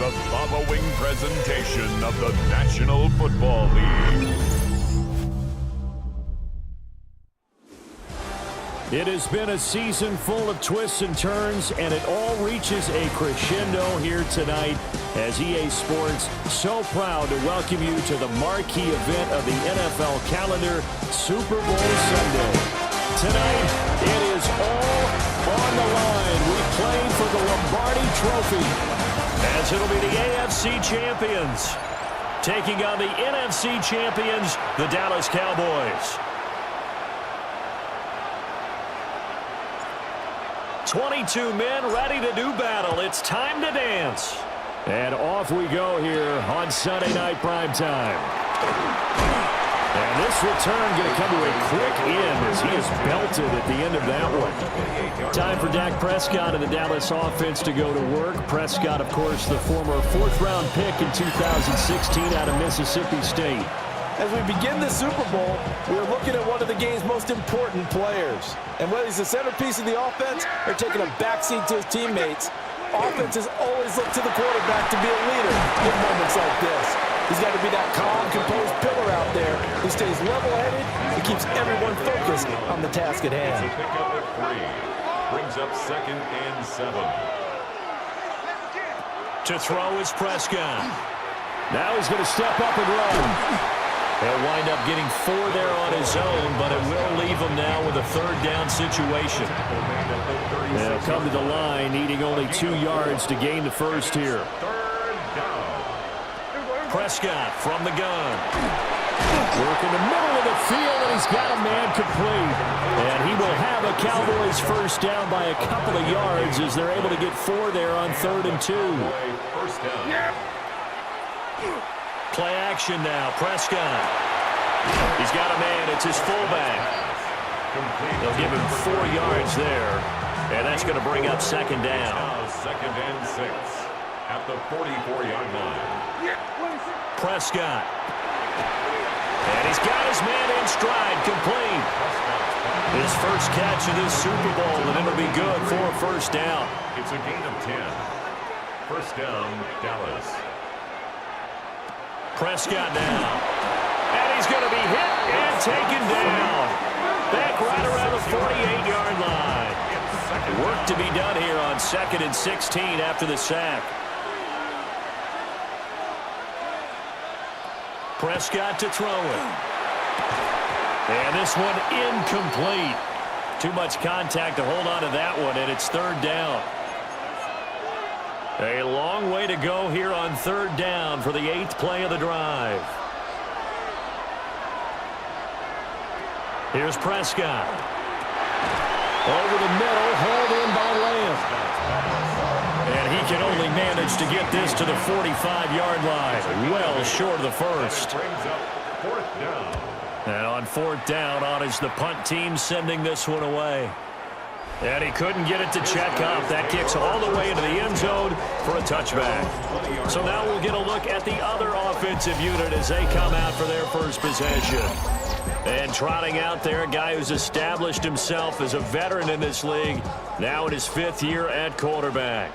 the following presentation of the National Football League. It has been a season full of twists and turns, and it all reaches a crescendo here tonight as EA Sports so proud to welcome you to the marquee event of the NFL calendar, Super Bowl Sunday. Tonight, it is all on the line. We play for the Lombardi Trophy, as it'll be the AFC champions taking on the NFC champions, the Dallas Cowboys. 22 men ready to do battle. It's time to dance. And off we go here on Sunday Night Primetime. And this return going to come to a quick end as he is belted at the end of that one. Time for Dak Prescott and the Dallas offense to go to work. Prescott, of course, the former fourth-round pick in 2016 out of Mississippi State. As we begin the Super Bowl, we're looking at one of the game's most important players. And whether he's the centerpiece of the offense or taking a backseat to his teammates, offenses always look to the quarterback to be a leader in moments like this. He's got to be that calm, composed pillar out there who stays level-headed and keeps everyone focused on the task at hand. Pick up at 3. Brings up 2nd and 7. To throw is Prescott. Now he's going to step up and run. He'll wind up getting 4 there on his own, but it will leave him now with a third-down situation. They'll come to the line, needing only 2 yards to gain the first here. Prescott from the gun. Work in the middle of the field, and he's got a man complete. And he will have a Cowboys first down by a couple of yards as they're able to get 4 there on 3rd and 2. First down. Play action now, Prescott. He's got a man, it's his fullback. They'll give him 4 yards there, and that's going to bring up 2nd down. 2nd and 6 at the 44-yard line. Prescott. And he's got his man in stride, complete. His first catch of this Super Bowl, and it'll be good for a first down. It's a gain of 10. First down, Dallas. Prescott now. And he's going to be hit and taken down. Back right around the 48-yard line. Work to be done here on 2nd and 16 after the sack. Prescott to throw it. And this one incomplete. Too much contact to hold on to that one, and it's 3rd down. A long way to go here on 3rd down for the 8th play of the drive. Here's Prescott. Over the middle, hauled in by Lamb. And he can only manage to get this to the 45-yard line. Well short of the first. And on 4th down, on is the punt team sending this one away. And he couldn't get it to check up. That kicks all the way into the end zone for a touchback. So now we'll get a look at the other offensive unit as they come out for their first possession. And trotting out there, a guy who's established himself as a veteran in this league, now in his 5th year at quarterback.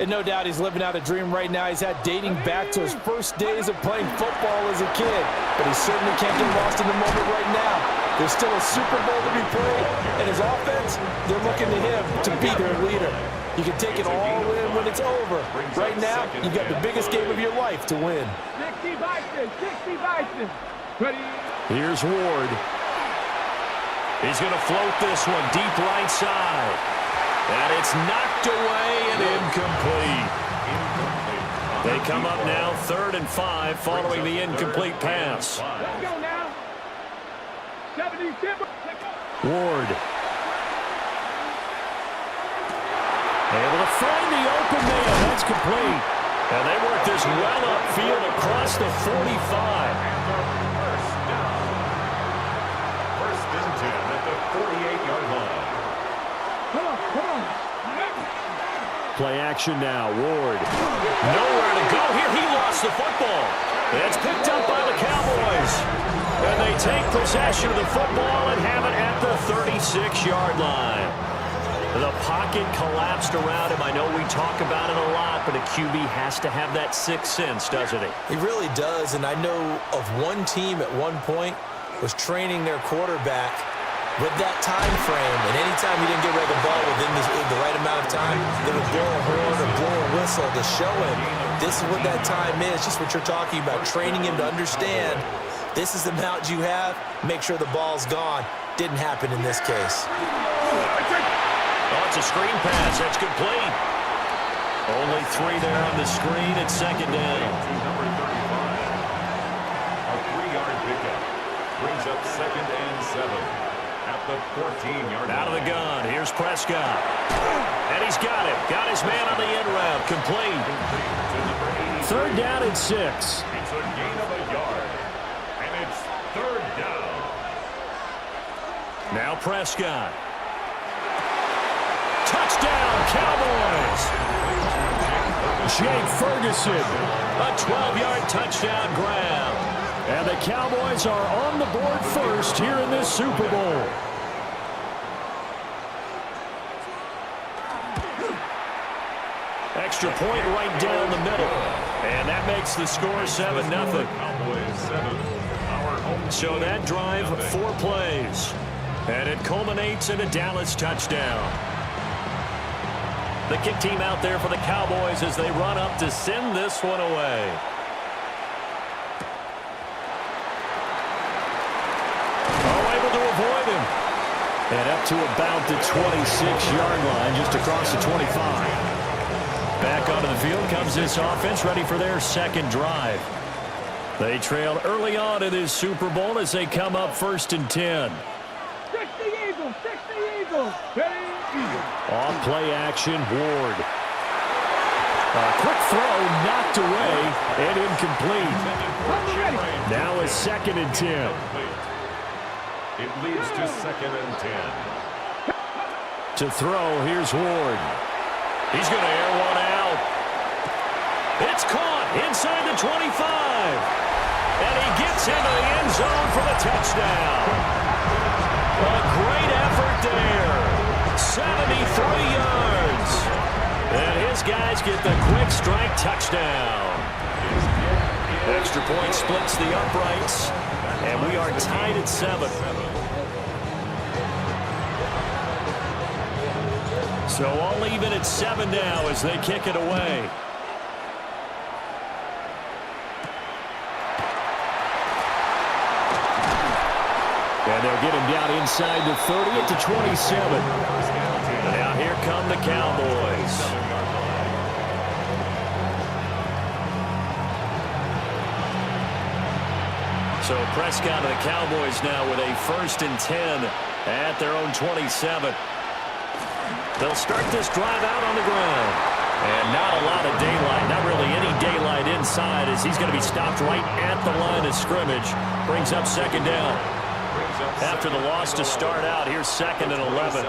And no doubt he's living out a dream right now. He's had dating back to his first days of playing football as a kid. But he certainly can't get lost in the moment right now. There's still a Super Bowl to be played, and his offense, they're looking to him to be their leader. You can take it all in when it's over. Right now, you've got the biggest game of your life to win. 60 Bison, 60 Bison. Ready? Here's Ward. He's going to float this one deep right side. And it's knocked away and incomplete. They come up now 3rd and 5 following the incomplete pass. Let's go now. 77. Ward. Able to find the open man. That's complete. And they work this well upfield across the 45. First and 10 at the 48-yard line. Come on. Play action now. Ward. Nowhere to go here. He lost the football. It's picked up by the Cowboys. And they take possession of the football and have it at the 36-yard line. The pocket collapsed around him. I know we talk about it a lot, but a QB has to have that sixth sense, doesn't he? He really does, and I know of one team at one point was training their quarterback with that time frame, and anytime he didn't get rid of the ball within the right amount of time, they would blow a horn or blow a whistle to show him this is what that time is, just what you're talking about, training him to understand this is the amount you have, make sure the ball's gone. Didn't happen in this case. Oh, it's a screen pass. That's complete. Only 3 there on the screen at second down. Number 35. A 3-yard pickup. Brings up 2nd and 7 at the 14-yard line. Out of the gun. Here's Prescott. And he's got it. Got his man on the end route. Complete. 3rd down and 6. It's a gain of a yard. And it's 3rd down. Now Prescott. Touchdown, Cowboys! Jake Ferguson, a 12-yard touchdown grab. And the Cowboys are on the board first here in this Super Bowl. Extra point right down the middle. And that makes the score 7-0. Cowboys 7. Our home So that drive, 4 plays. And it culminates in a Dallas touchdown. The kick team out there for the Cowboys as they run up to send this one away. Oh, able to avoid him. And up to about the 26-yard line, just across the 25. Back onto the field comes this offense, ready for their second drive. They trailed early on in this Super Bowl as they come up 1st and 10. 60 Eagles, 60 Eagles. Ready, Eagles. Off play action, Ward. A quick throw knocked away and incomplete. Now a 2nd and 10. It leads to 2nd and 10. To throw, here's Ward. He's going to air one out. It's caught inside the 25. And he gets into the end zone for the touchdown. A great effort there. 73 yards. And his guys get the quick strike touchdown. Extra point splits the uprights. And we are tied at 7. So all even at 7 now as they kick it away. And they'll get him down inside the 30 at the 27. Now here come the Cowboys. So Prescott and the Cowboys now with a 1st and 10 at their own 27. They'll start this drive out on the ground. And not a lot of daylight, not really any daylight inside as he's going to be stopped right at the line of scrimmage. Brings up 2nd down. After the loss to start out, here's 2nd and 11.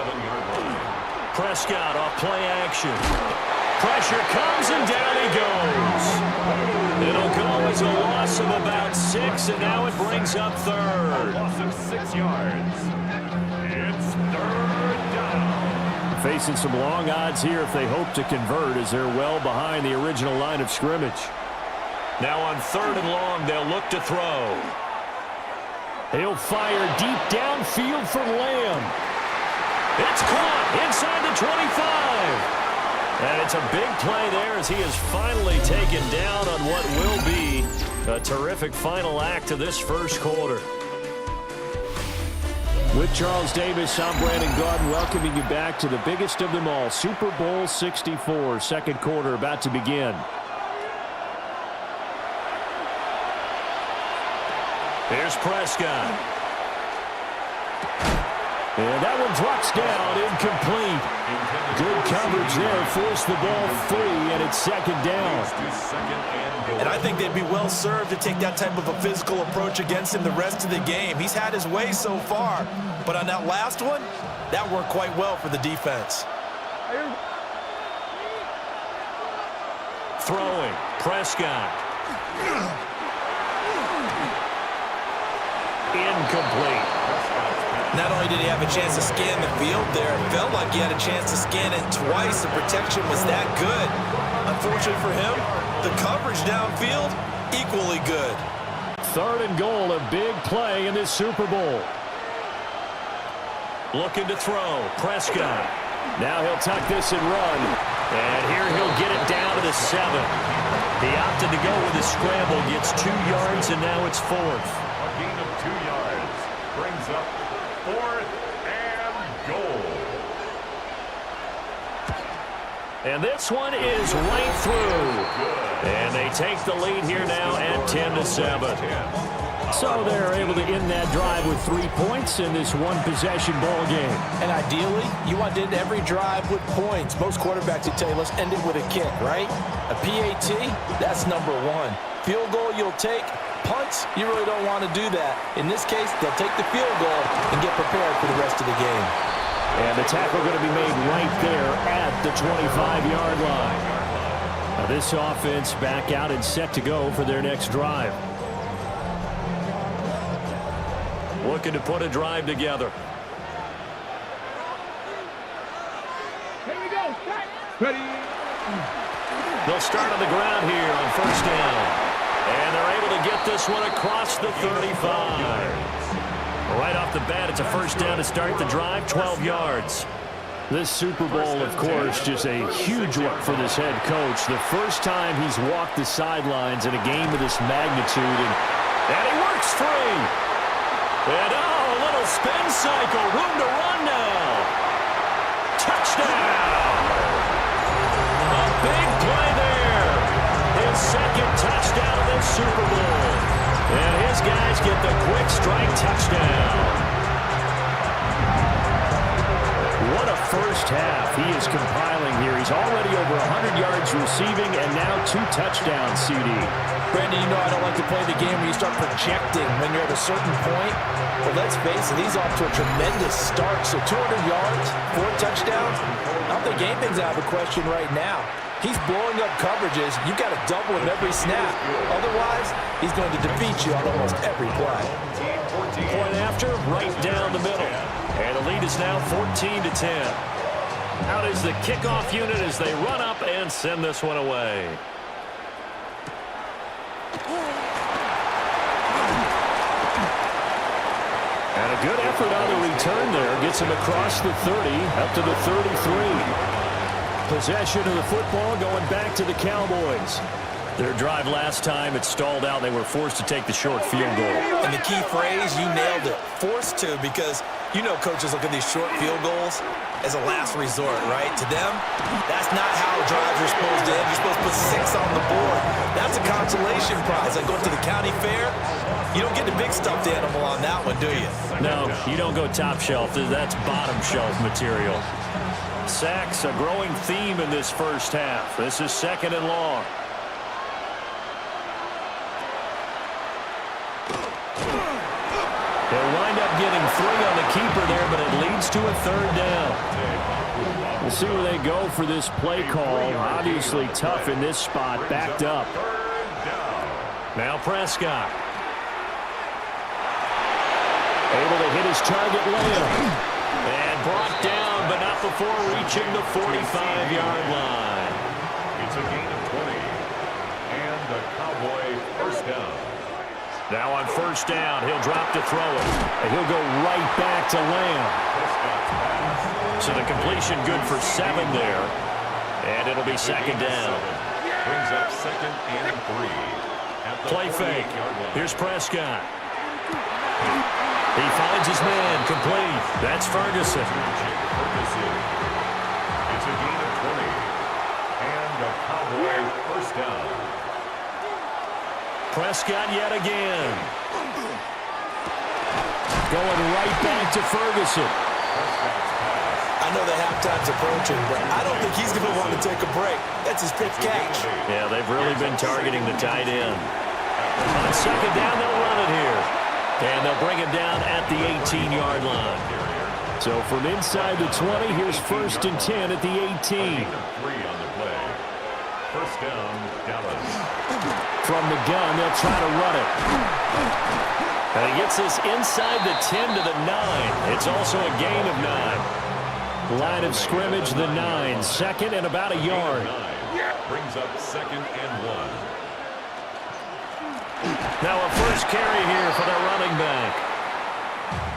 Prescott off play action. Pressure comes and down he goes. It'll go as a loss of about 6, and now it brings up 3rd. Loss of 6 yards. It's 3rd down. Facing some long odds here if they hope to convert as they're well behind the original line of scrimmage. Now on 3rd and long, they'll look to throw. He'll fire deep downfield for Lamb. It's caught inside the 25. And it's a big play there as he is finally taken down on what will be a terrific final act of this first quarter. With Charles Davis, I'm Brandon Gaudin, welcoming you back to the biggest of them all, Super Bowl 64, second quarter about to begin. Here's Prescott. And that one drops down, incomplete. Good coverage there, forced the ball free, and it's 2nd down. And I think they'd be well served to take that type of a physical approach against him the rest of the game. He's had his way so far, but on that last one, that worked quite well for the defense. Throwing, Prescott. Incomplete. Not only did he have a chance to scan the field there, it felt like he had a chance to scan it twice. The protection was that good. Unfortunately for him, the coverage downfield, equally good. 3rd and goal, a big play in this Super Bowl. Looking to throw, Prescott. Now he'll tuck this and run. And here he'll get it down to the 7. He opted to go with his scramble, gets 2 yards, and now it's 4th. A gain of 2 yards brings up 4th and goal. And this one is right through. And they take the lead here now at 10-7. So they're able to end that drive with 3 points in this one-possession ball game. And ideally, you want to end every drive with points. Most quarterbacks would tell you, let's end it with a kick, right? A PAT, that's number 1. Field goal you'll take. Punts, you really don't want to do that. In this case, they'll take the field goal and get prepared for the rest of the game. And the tackle going to be made right there at the 25-yard line. Now this offense back out and set to go for their next drive. Looking to put a drive together. Here we go. Start. Ready. They'll start on the ground here on 1st down. And they're able to get this one across the 35. Right off the bat, it's a 1st down to start the drive, 12 yards. This Super Bowl, of course, just a huge one for this head coach. The first time he's walked the sidelines in a game of this magnitude. And he works free. And a little spin cycle, room to run now. Touchdown! A big play there. His 2nd touchdown of this Super Bowl. And his guys get the quick strike touchdown. What a first half he is compiling here. He's already over 100 yards receiving and now 2 touchdowns, CD. Brandon, you know I don't like to play the game where you start projecting when you're at a certain point. But let's face it, he's off to a tremendous start. So 200 yards, 4 touchdowns. I don't think anything's out of the question right now. He's blowing up coverages. You've got to double him every snap. Otherwise, he's going to defeat you on almost every play. Point after, right down the middle. And the lead is now 14-10. Out is the kickoff unit as they run up and send this one away. And a good effort on the return there. Gets him across the 30, up to the 33. Possession of the football going back to the Cowboys. Their drive last time, it stalled out. They were forced to take the short field goal. And the key phrase, you nailed it. Forced to, because you know coaches look at these short field goals as a last resort, right? To them, that's not how drives are supposed to end. You're supposed to put 6 on the board. That's a consolation prize. Like going to the county fair, you don't get the big stuffed animal on that one, do you? No, you don't go top shelf. That's bottom shelf material. Sacks, a growing theme in this first half. This is 2nd and long. They'll wind up getting 3 on the keeper there, but it leads to a 3rd down. We'll see where they go for this play call. Obviously tough in this spot, backed up. Now Prescott. Able to hit his target layup. And brought down, but not before reaching the 45-yard line. It's a gain of 20. And the Cowboy 1st down. Now on 1st down, he'll drop to throw it. And he'll go right back to Lamb. So the completion good for 7 there. And it'll be 2nd down. Brings up 2nd and 3. Play fake. Here's Prescott. He finds his man, complete. That's Ferguson. It's a gain of 20. And the Cowboy 1st down. Prescott yet again. Going right back to Ferguson. I know the halftime's approaching, but I don't think he's going to want to take a break. That's his fifth catch. Yeah, they've really been targeting the tight end. On 2nd down, they'll run it here. And they'll bring it down at the 18-yard line. So from inside the 20, here's 1st and 10 at the 18. 3 on the play. 1st down, Dallas. From the gun, they'll try to run it. And he gets this inside the 10 to the 9. It's also a gain of 9. Line of scrimmage, the 9. Second and about a yard. Brings up second and 1. Now a first carry here for the running back.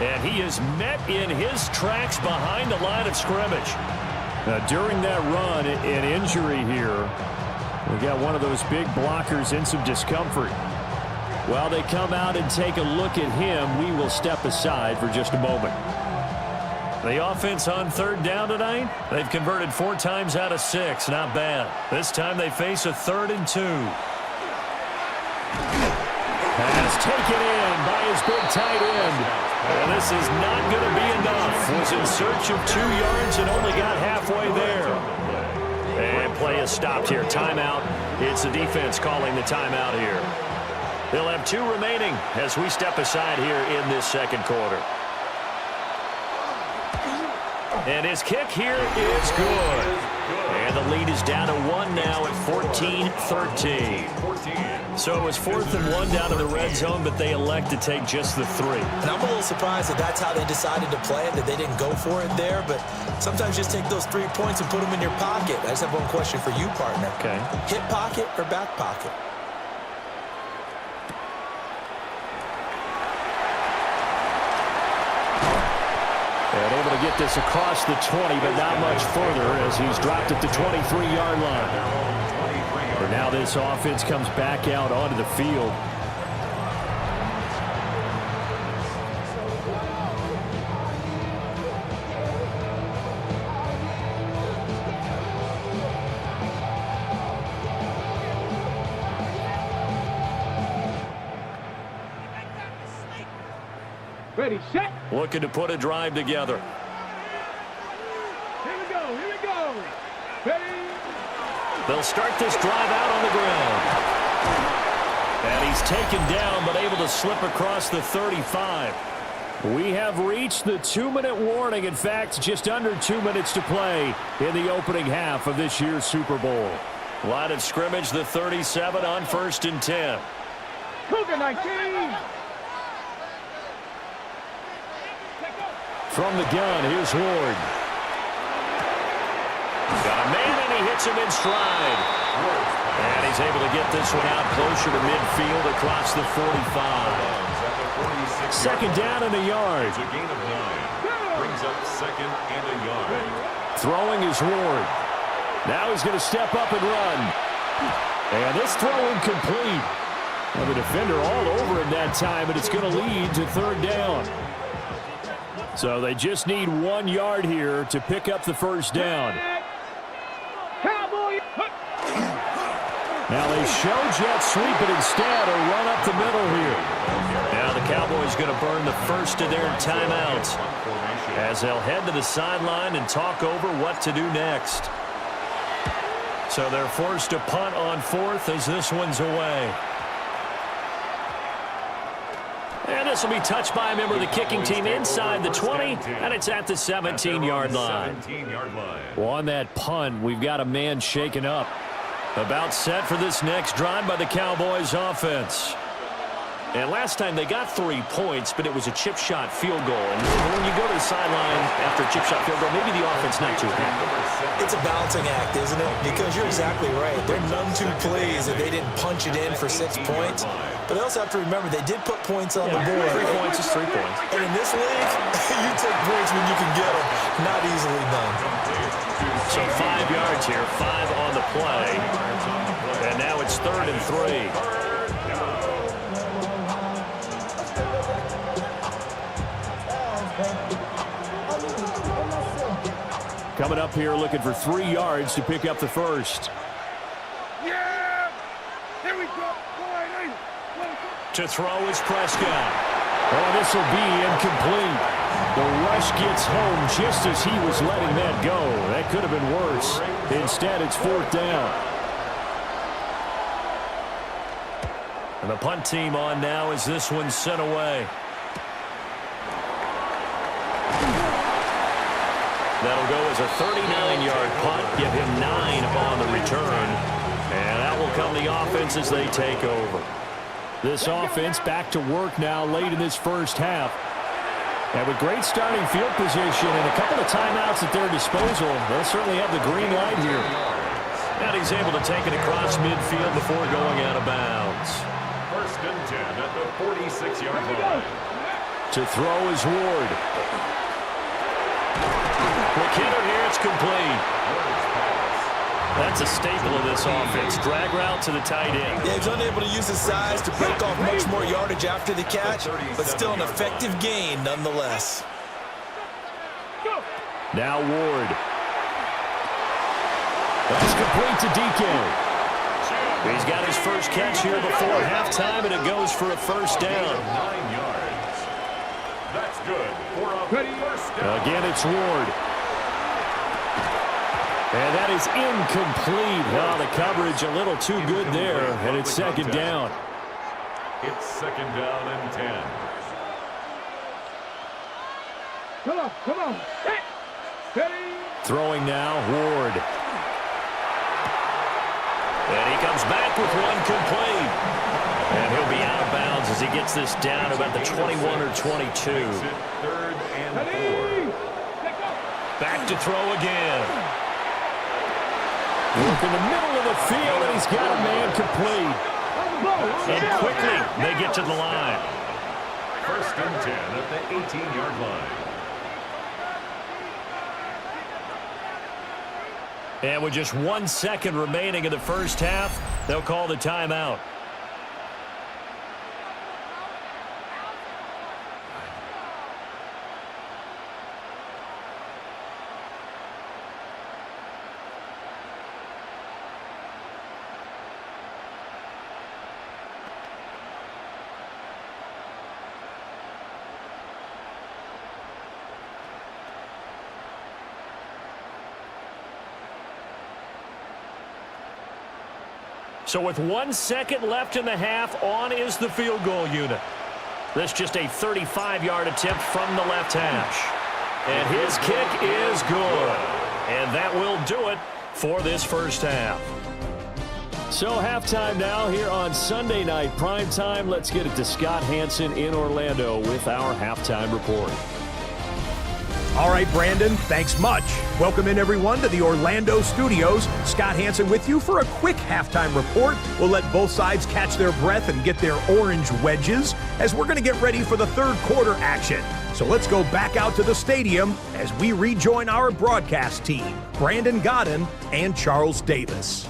And he is met in his tracks behind the line of scrimmage. Now, during that run, an injury here. We got one of those big blockers in some discomfort. While they come out and take a look at him, we will step aside for just a moment. The offense on third down tonight, they've converted 4 times out of 6. Not bad. This time they face a 3rd and 2. Pass taken in by his big tight end. And this is not going to be enough. Was in search of 2 yards and only got halfway there. And play is stopped here. Timeout. It's the defense calling the timeout here. They'll have 2 remaining as we step aside here in this second quarter. And his kick here is good. And the lead is down to 1 now at 14-13. So it was 4th and 1 down in the red zone, but they elect to take just the 3. And I'm a little surprised that that's how they decided to play it, that they didn't go for it there. But sometimes just take those 3 points and put them in your pocket. I just have one question for you, partner. Okay. Hip pocket or back pocket? And able to get this across the 20, but not much further as he's dropped at the 23-yard line. And now this offense comes back out onto the field. Ready, set. Looking to put a drive together. Here we go, here we go. Ready. They'll start this drive out on the ground. And he's taken down, but able to slip across the 35. We have reached the 2-minute warning. In fact, just under 2 minutes to play in the opening half of this year's Super Bowl. Line of scrimmage, the 37 on 1st and 10. Cougar 19. From the gun, here's Ward. Got a man, and he hits him in stride. And he's able to get this one out closer to midfield across the 45. Second down and a yard. It's a gain of 9. Brings up second and a yard. Throwing is Ward. Now he's going to step up and run. And this throw incomplete. Well, the defender all over him that time, but it's going to lead to 3rd down. So they just need 1 yard here to pick up the first down. Cowboys. Now they show jet sweep, but instead a run up the middle here. Now the Cowboys going to burn the first of their timeouts as they'll head to the sideline and talk over what to do next. So they're forced to punt on 4th as this one's away. And this will be touched by a member of the kicking team inside the 20, and it's at the 17-yard line. Well, on that punt, we've got a man shaken up. About set for this next drive by the Cowboys offense. And last time they got 3 points, but it was a chip shot field goal. And when you go to the sideline after a chip shot field goal, maybe the offense not too happy. It's a balancing act, isn't it? Because you're exactly right. They're none too pleased that they didn't punch it in for 6 points. But they also have to remember they did put points on the board. 3 points is 3 points. And in this league, you take points when you can get them. Not easily done. So 5 yards here, 5 on the play. And now it's 3rd and 3. Coming up here looking for 3 yards to pick up the first. Yeah. Here we go. To throw is Prescott. Oh, this will be incomplete. The rush gets home just as he was letting that go. That could have been worse. Instead, it's 4th down. And the punt team on now as this one's sent away. That'll go as a 39-yard punt. Give him 9 on the return. And that will come the offense as they take over. This offense back to work now late in this first half. And with great starting field position and a couple of timeouts at their disposal, they'll certainly have the green light here. And he's able to take it across midfield before going out of bounds. 1st and 10 at the 46-yard line. To throw is Ward. McKinnon here, it's complete. That's a staple of this offense. Drag route to the tight end. Yeah, he's unable to use his size to break off much more yardage after the catch, but still an effective gain nonetheless. Now Ward. That's complete to DK. He's got his first catch here before halftime, and it goes for a first down. 9 yards. That's good for a first down. Again, it's Ward. And that is incomplete. Well, the coverage a little too good there, and it's second down. It's 2nd down and 10. Come on. Hey. Throwing now, Ward. And he comes back with one complete. And he'll be out of bounds as he gets this down about the 21 or 22. 3rd and 4. Back to throw again. Work in the middle of the field, and he's got a man complete. And quickly, they get to the line. 1st and 10 at the 18-yard line. And with just 1 second remaining in the first half, they'll call the timeout. So with 1 second left in the half, on is the field goal unit. This just a 35-yard attempt from the left hash. And his kick is good. And that will do it for this first half. So halftime now here on Sunday Night Primetime. Let's get it to Scott Hanson in Orlando with our halftime report. All right, Brandon, thanks much. Welcome in, everyone, to the Orlando studios. Scott Hanson with you for a quick halftime report. We'll let both sides catch their breath and get their orange wedges as we're going to get ready for the third quarter action. So let's go back out to the stadium as we rejoin our broadcast team, Brandon Godden and Charles Davis.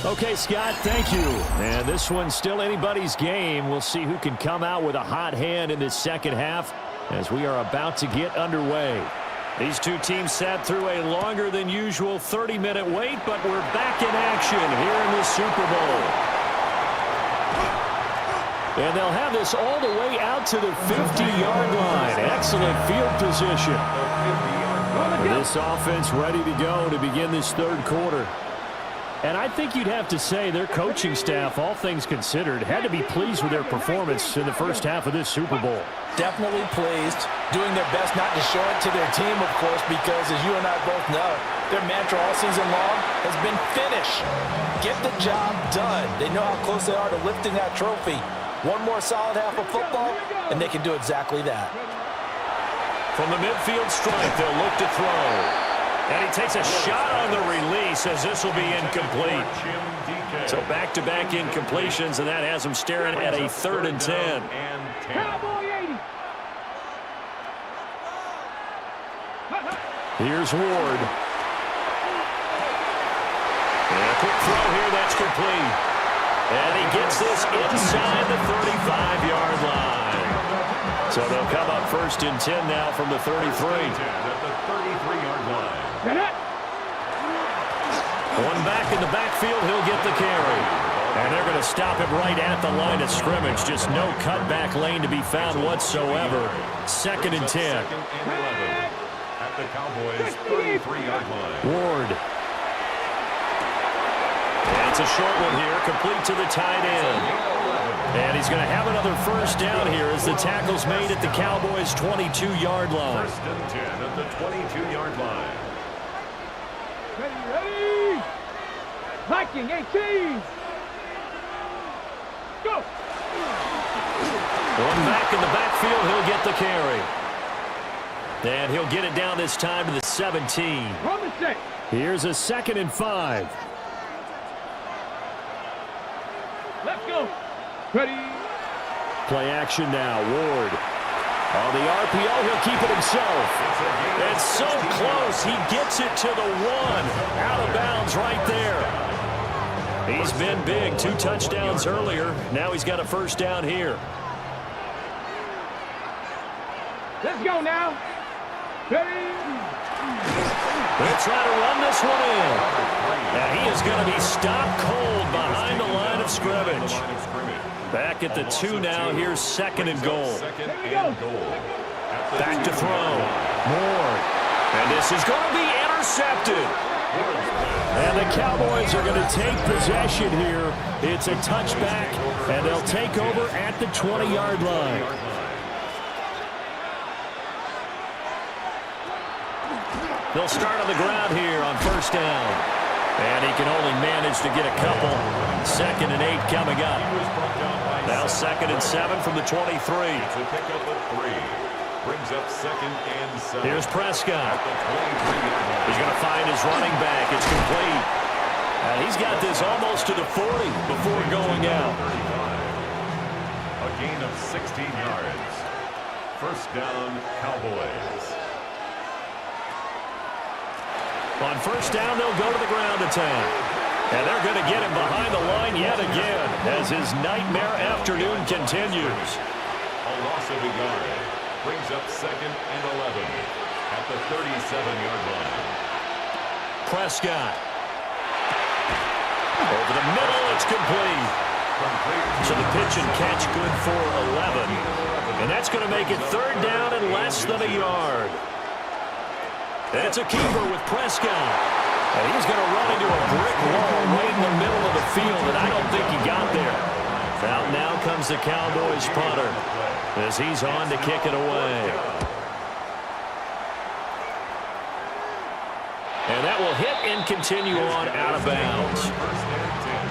Okay, Scott, thank you. And this one's still anybody's game. We'll see who can come out with a hot hand in this second half as we are about to get underway. These two teams sat through a longer than usual 30-minute wait, but we're back in action here in the Super Bowl. And they'll have this all the way out to the 50-yard line. Excellent field position. This offense ready to go to begin this third quarter. And I think you'd have to say their coaching staff, all things considered, had to be pleased with their performance in the first half of this Super Bowl. Definitely pleased, doing their best not to show it to their team, of course, because as you and I both know, their mantra all season long has been finish. Get the job done. They know how close they are to lifting that trophy. One more solid half of football, and they can do exactly that. From the midfield stripe, they'll look to throw. And he takes a shot on the release as this will be incomplete. So back-to-back incompletions, and that has him staring at a 3rd and 10. Here's Ward. And a quick throw here, that's complete. And he gets this inside the 35-yard line. So they'll come up 1st and 10 now from the 33. At the 33-yard line. One back in the backfield, he'll get the carry. And they're going to stop him right at the line of scrimmage. Just no cutback lane to be found whatsoever. 2nd and 10. At the Cowboys' 33-yard line. Ward. And It's a short one here, complete to the tight end. And he's going to have another first down here as the tackle's made at the Cowboys' 22-yard line. First and 10 at the 22-yard line. Ready. Viking 18. Go. One back in the backfield, he'll get the carry. And he'll get it down this time to the 17. Roman 6. Here's a 2nd and 5. Let's go. Ready. Play action now. Ward. On the RPO, he'll keep it himself. It's so close. He gets it to the 1. Out of bounds right there. He's been big. 2 touchdowns earlier. Now he's got a first down here. Let's go now. Ready. They'll try to run this one in. And he is going to be stopped cold behind the line of scrimmage. Back at the 2 now. Here's 2nd and goal. Back to throw. Moore. And this is going to be intercepted. And the Cowboys are going to take possession here. It's a touchback, and they'll take over at the 20-yard line. They'll start on the ground here on first down. And he can only manage to get a couple. 2nd and 8 coming up. Now 2nd and 7 from the 23. It's a pickup of 3. Brings up 2nd and 7. Here's Prescott. He's going to find his running back. It's complete. And he's got this almost to the 40 before going out. A gain of 16 yards. First down, Cowboys. On first down, they'll go to the ground attack. And they're going to get him behind the line yet again as his nightmare afternoon continues. A loss of a yard. Brings up 2nd and 11 at the 37-yard line. Prescott. Over the middle, it's complete. So the pitch and catch good for 11. And that's going to make it 3rd down and less than a yard. And it's a keeper with Prescott. And he's going to run into a brick wall right in the middle of the field, and I don't think he got there. Now comes the Cowboys punter as he's on to kick it away. And that will hit and continue on out of bounds.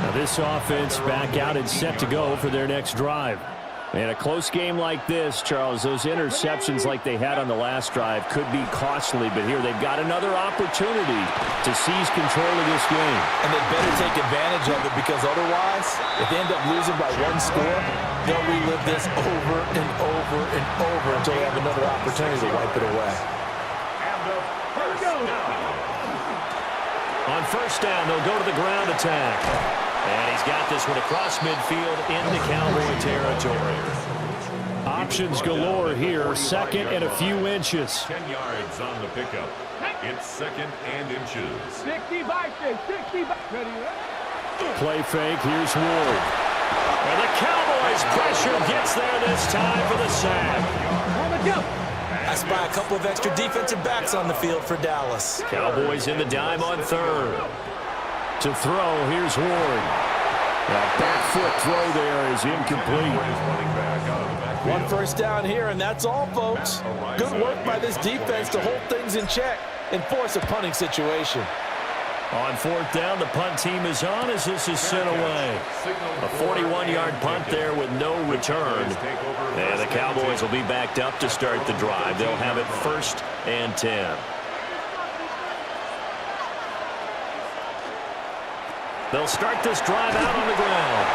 Now this offense back out and set to go for their next drive. And a close game like this, Charles, those interceptions like they had on the last drive could be costly, but here they've got another opportunity to seize control of this game. And they better take advantage of it, because otherwise, if they end up losing by 1 score, they'll relive this over and over and over until they have another opportunity to wipe it away. On first down, they'll go to the ground attack. And he's got this one across midfield into Cowboy territory. Options galore here. 2nd and a few inches. 10 yards on the pickup. It's 2nd and inches. 60 Vikings. 60 Vikings. Ready. Play fake. Here's Ward. And the Cowboys pressure gets there this time for the sack. On the jump. I spy a couple of extra defensive backs on the field for Dallas. Cowboys in the dime on 3rd. To throw, here's Ward. That back foot throw there is incomplete. 1 first down here, and that's all, folks. Good work by this defense to hold things in check and force a punting situation. On 4th down, the punt team is on as this is sent away. A 41-yard punt there with no return. And the Cowboys will be backed up to start the drive. They'll have it 1st and 10. They'll start this drive out on the ground.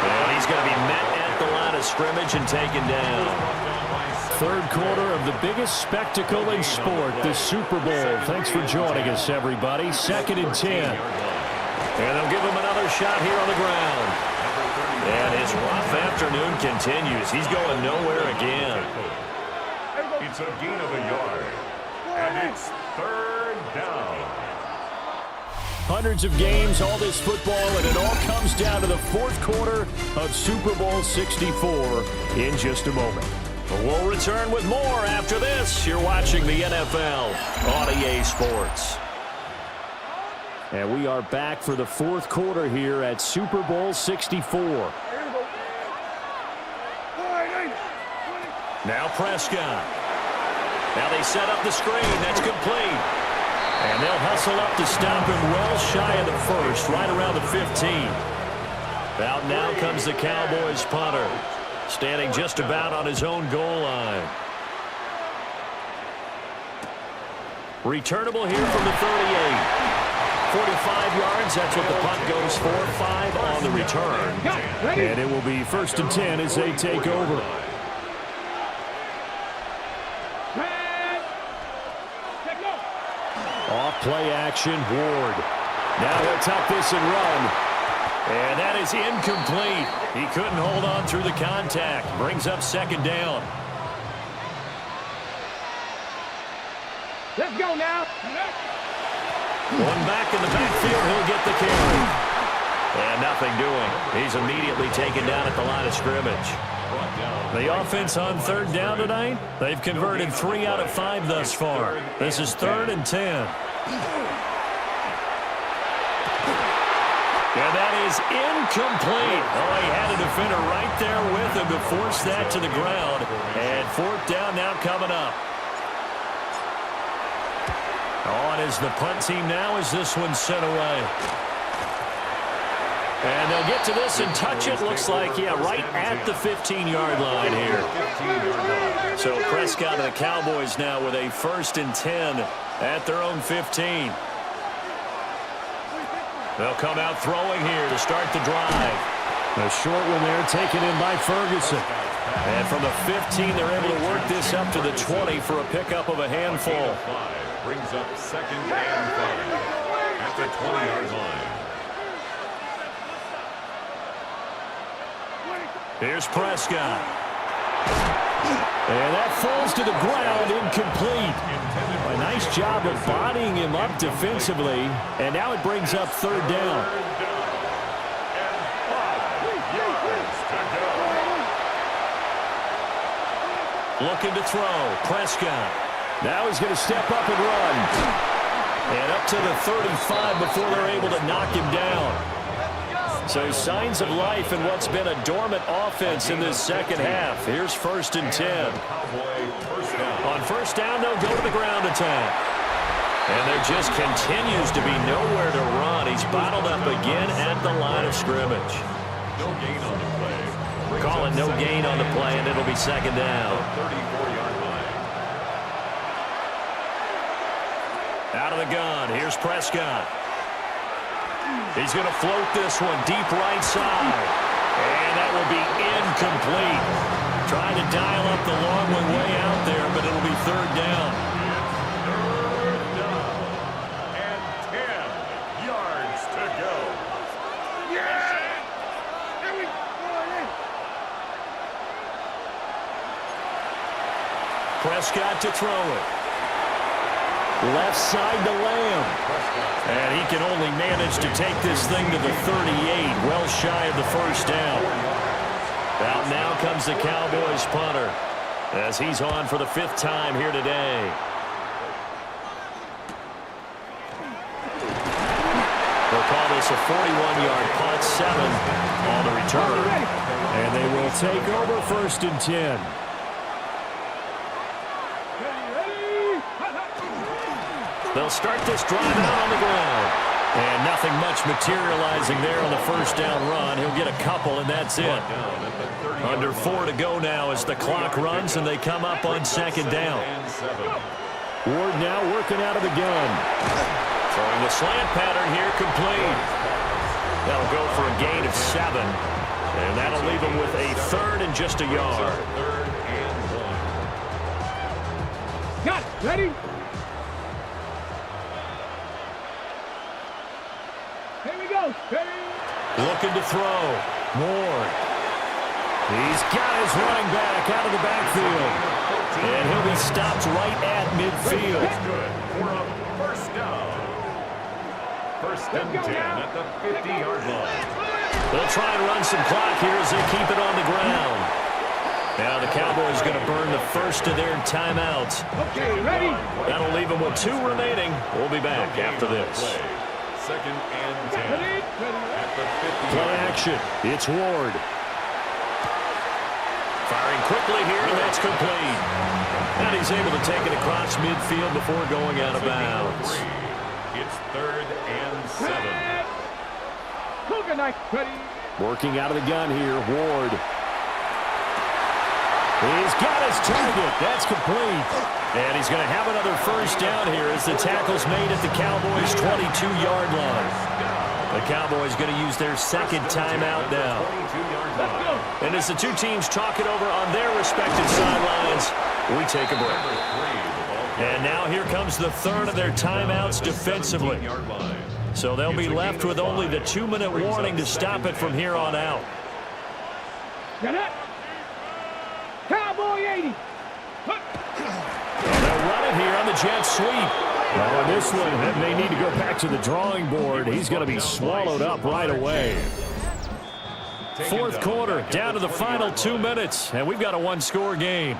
And he's going to be met at the line of scrimmage and taken down. 3rd quarter of the biggest spectacle in sport, the Super Bowl. Thanks for joining us, everybody. 2nd and 10. And they'll give him another shot here on the ground. And his rough afternoon continues. He's going nowhere again. It's a gain of a yard. And it's 3rd down. Hundreds of games, all this football, and it all comes down to the 4th quarter of Super Bowl 64 in just a moment. We'll return with more after this. You're watching the NFL on EA Sports. And we are back for the fourth quarter here at Super Bowl 64. Now Prescott. Now they set up the screen. That's complete. And they'll hustle up to stop him well shy of the first, right around the 15. Out now comes the Cowboys punter, standing just about on his own goal line. Returnable here from the 38. 45 yards, that's what the punt goes for. 5 on the return. And it will be 1st and 10 as they take over. Off play action, Ward. Now he'll tuck this and run. And that is incomplete. He couldn't hold on through the contact. Brings up 2nd down. Let's go now. One back in the backfield, he'll get the carry. And nothing doing. He's immediately taken down at the line of scrimmage. The offense on 3rd down tonight, they've converted 3 out of 5 thus far. This is 3rd and 10. And that is incomplete. Oh, he had a defender right there with him to force that to the ground. And 4th down now coming up. On is the punt team now as this one's sent away. And they'll get to this and touch it. Looks like, yeah, right at the 15-yard line here. So Prescott and the Cowboys now with a 1st and 10 at their own 15. They'll come out throwing here to start the drive. A short one there taken in by Ferguson. And from the 15, they're able to work this up to the 20 for a pickup of a handful. Brings up 2nd and 5 at the 20-yard line. Here's Prescott. And that falls to the ground, incomplete. A nice job of bodying him up defensively. And now it brings up 3rd down. Looking to throw. Prescott. Now he's going to step up and run. And up to the 35 before they're able to knock him down. So signs of life in what's been a dormant offense in this second half. Here's 1st and 10. On 1st down, they'll go to the ground attack. And there just continues to be nowhere to run. He's bottled up again at the line of scrimmage. No gain on the play. Call it no gain on the play, and it'll be 2nd down. 34-yard line. Out of the gun, here's Prescott. He's going to float this one deep right side. And that will be incomplete. Trying to dial up the long one way out there, but it'll be 3rd down. It's 3rd down. And 10 yards to go. Prescott to throw it. Left side to Lamb. And he can only manage to take this thing to the 38, well shy of the 1st down. Out now comes the Cowboys punter as he's on for the 5th time here today. They'll call this a 41-yard punt, 7 on the return. And they will take over 1st and 10. They'll start this drive out on the ground. And nothing much materializing there on the 1st down run. He'll get a couple, and that's it. Under 4 to go now as the clock runs, and they come up on 2nd down. Ward now working out of the gun. Throwing the slant pattern here, complete. That'll go for a gain of 7. And that'll leave him with a 3rd and just a yard. 3rd and 1. Got it. Ready? Here we go. Ready? Looking to throw. Ward. He's got his running back out of the backfield. And he'll be stopped right at midfield. Good for a 1st down. 1st and 10 at the 50-yard line. They'll try and run some clock here as they keep it on the ground. Now the Cowboys going to burn the first of their timeouts. Okay, ready? That'll leave them with 2 remaining. We'll be back after this. second and 10. At the 50. Play action. It's Ward. Firing quickly here, and that's complete. And he's able to take it across midfield before going out of bounds. It's third and 7. Working out of the gun here, Ward. He's got his target. That's complete. And he's going to have another first down here as the tackle's made at the Cowboys' 22-yard line. The Cowboys going to use their second timeout now. And as the two teams talk it over on their respective sidelines, we take a break. And now here comes the third of their timeouts defensively. So they'll be left with only the 2-minute warning to stop it from here on out. Cowboy 80. And they'll run it here on the jet sweep. Well, on this one, they need to go back to the drawing board. He's going to be swallowed up right away. Fourth quarter, down to the final 2 minutes, and we've got a one-score game.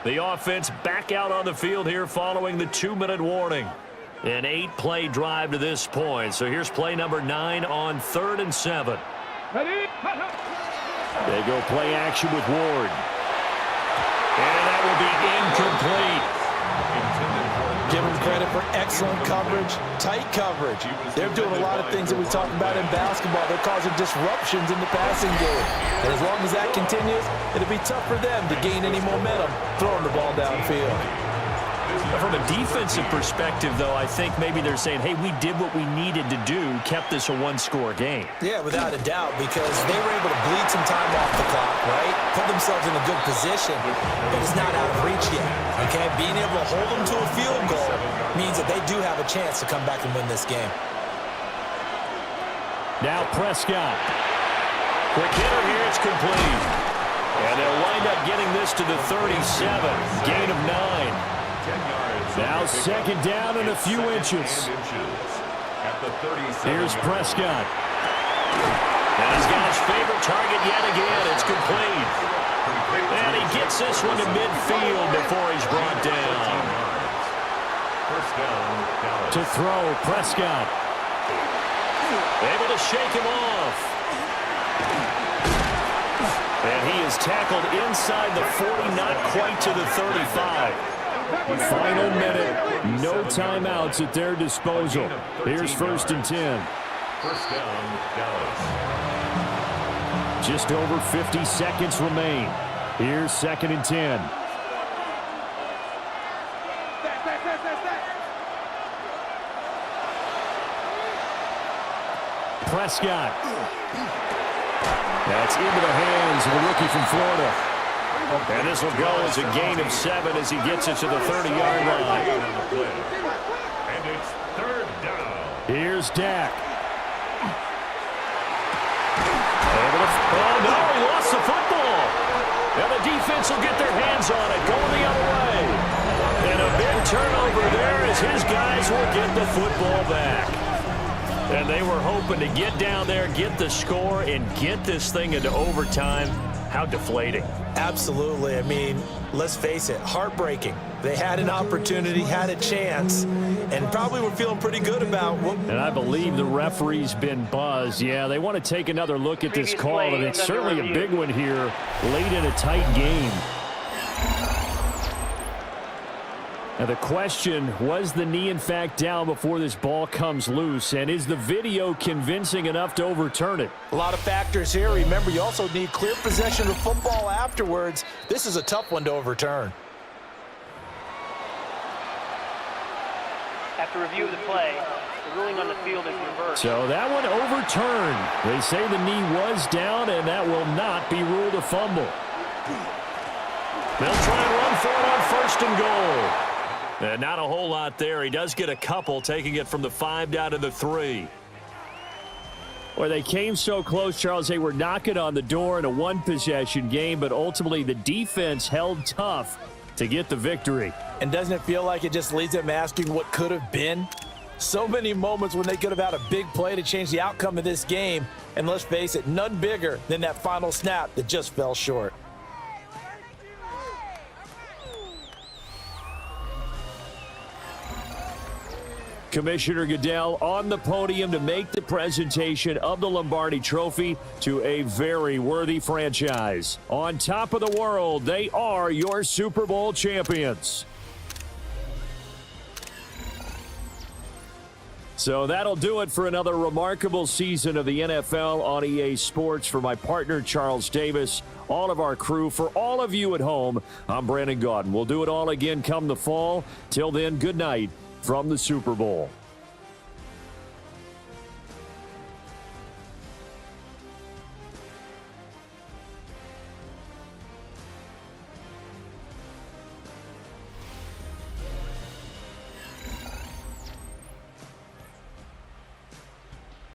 The offense back out on the field here following the 2-minute warning. An 8-play drive to this point. So here's play number 9 on 3rd and 7. They go play action with Ward. And that will be incomplete. Give them credit for excellent coverage, tight coverage. They're doing a lot of things that we talk about in basketball. They're causing disruptions in the passing game. And as long as that continues, it'll be tough for them to gain any momentum throwing the ball downfield. From a defensive perspective, though, I think maybe they're saying, hey, we did what we needed to do, kept this a one-score game. Yeah, without a doubt, because they were able to bleed some time off the clock, right? Put themselves in a good position, but it's not out of reach yet, okay? Being able to hold them to a field goal means that they do have a chance to come back and win this game. Now Prescott. Quick hitter here, it's complete. And they'll wind up getting this to the 37, gain of 9. Now second down and a few inches. Here's Prescott. And he's got his favorite target yet again. It's complete. And he gets this one to midfield before he's brought down. To throw, Prescott. Able to shake him off. And he is tackled inside the 40, not quite to the 35. Final minute, no timeouts at their disposal. Here's 1st and 10. First down, Dallas. Just over 50 seconds remain. Here's 2nd and 10. Prescott. That's into the hands of the rookie from Florida. And this will go as a gain of 7 as he gets it to the 30-yard line. And it's 3rd down. Here's Dak. Oh, no, he lost the football. And the defense will get their hands on it, going the other way. And a big turnover there as his guys will get the football back. And they were hoping to get down there, get the score, and get this thing into overtime. How deflating. Absolutely. I mean, let's face it, heartbreaking. They had an opportunity, had a chance, and probably were feeling pretty good about what. And I believe the referee's been buzzed. Yeah, they want to take another look at this call, and it's certainly a big one here late in a tight game. Now the question, was the knee in fact down before this ball comes loose? And is the video convincing enough to overturn it? A lot of factors here. Remember, you also need clear possession of football afterwards. This is a tough one to overturn. After review of the play, the ruling on the field is reversed. So that one overturned. They say the knee was down, and that will not be ruled a fumble. They'll try and run for it on 1st and goal. And not a whole lot there. He does get a couple, taking it from the 5 down to the 3. Well, they came so close, Charles. They were knocking on the door in a one-possession game, but ultimately the defense held tough to get the victory. And doesn't it feel like it just leaves them asking what could have been? So many moments when they could have had a big play to change the outcome of this game. And let's face it, none bigger than that final snap that just fell short. Commissioner Goodell on the podium to make the presentation of the Lombardi Trophy to a very worthy franchise. On top of the world, they are your Super Bowl champions. So that'll do it for another remarkable season of the NFL on EA Sports. For my partner, Charles Davis, all of our crew, for all of you at home, I'm Brandon Gaudin. We'll do it all again come the fall. Till then, good night from the Super Bowl.